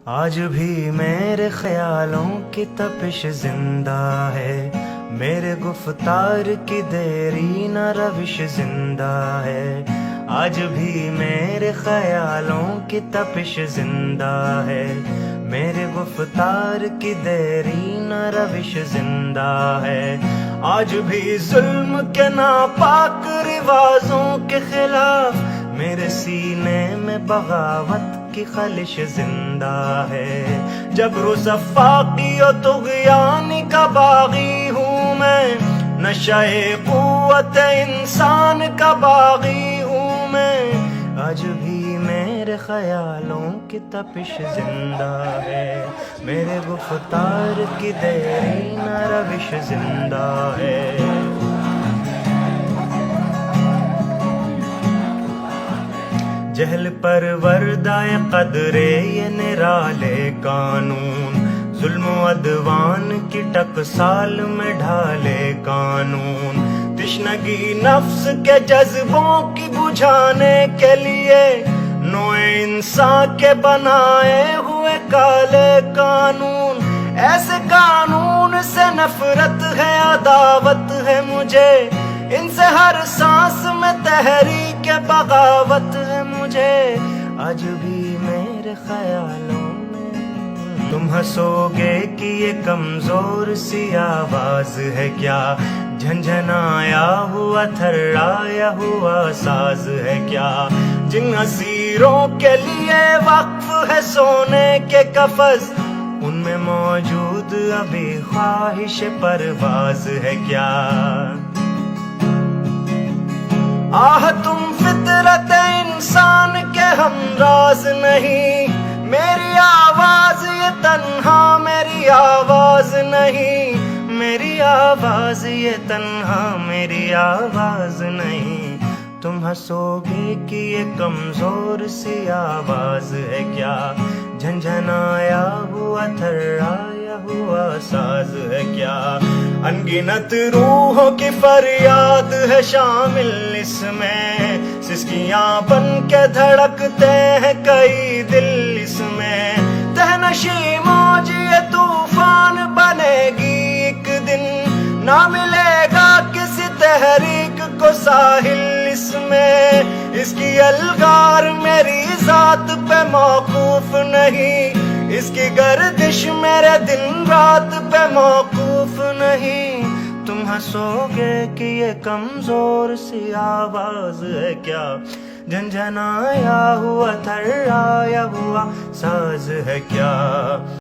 آج بھی میرے خیالوں کی تپش زندہ ہے، میرے گفتار کی دیری نہ روش زندہ ہے۔ آج بھی میرے خیالوں کی تپش زندہ ہے، میرے گفتار کی دیری نہ روش زندہ ہے۔ آج بھی ظلم کے ناپاک رواجوں کے خلاف میرے سینے میں بغاوت کی خلش زندہ ہے۔ جبر و صفاقی و طغیان کا باغی ہوں میں، نشۂ قوت انسان کا باغی ہوں میں۔ آج بھی میرے خیالوں کی تپش زندہ ہے، میرے گفتار کی دیری نہ روش زندہ ہے۔ جہل پر وردائے قدرے یہ نرالے قانون، ظلم و عدوان کی ٹکسال میں ڈھالے قانون۔ تشنگی نفس کے جذبوں کی بجھانے کے لیے نوع انسان کے بنائے ہوئے کالے قانون۔ ایسے قانون سے نفرت ہے، عداوت ہے مجھے، ان سے ہر سانس میں تحریک بغاوت ہے مجھے۔ آج بھی میرے خیالوں میں تم ہنسو گے کہ یہ کمزور سی آواز ہے کیا، جھنجھنایا ہوا تھرایا ہوا ساز ہے کیا۔ جن اسیروں کے لیے وقف ہے سونے کے قفس، ان میں موجود ابھی خواہش پرواز ہے کیا۔ آہ تم فطرت انسان کے ہمراز نہیں، میری آواز یہ تنہا میری آواز نہیں، میری آواز یہ تنہا میری آواز نہیں۔ تم ہنسو گے کہ یہ کمزور سی آواز ہے کیا، جھنجھنایا ہوا تھرایا ہوا ساز ہے کیا۔ انگنت روحوں کی فریاد ہے شامل اس میں، سسکیاں بن کے دھڑکتے ہیں کئی دل اس میں۔ تہنشی موج یہ طوفان بنے گی ایک دن، نہ ملے گا کسی تحریک کو ساحل اس میں۔ اس کی الغار میری ذات پہ موقوف نہیں، اس کی گردش میرے دن رات پہ موقوف نہیں۔ تم ہنسو گے کہ یہ کمزور سی آواز ہے کیا، جھنجھنایا ہوا تھرایا ہوا ساز ہے کیا۔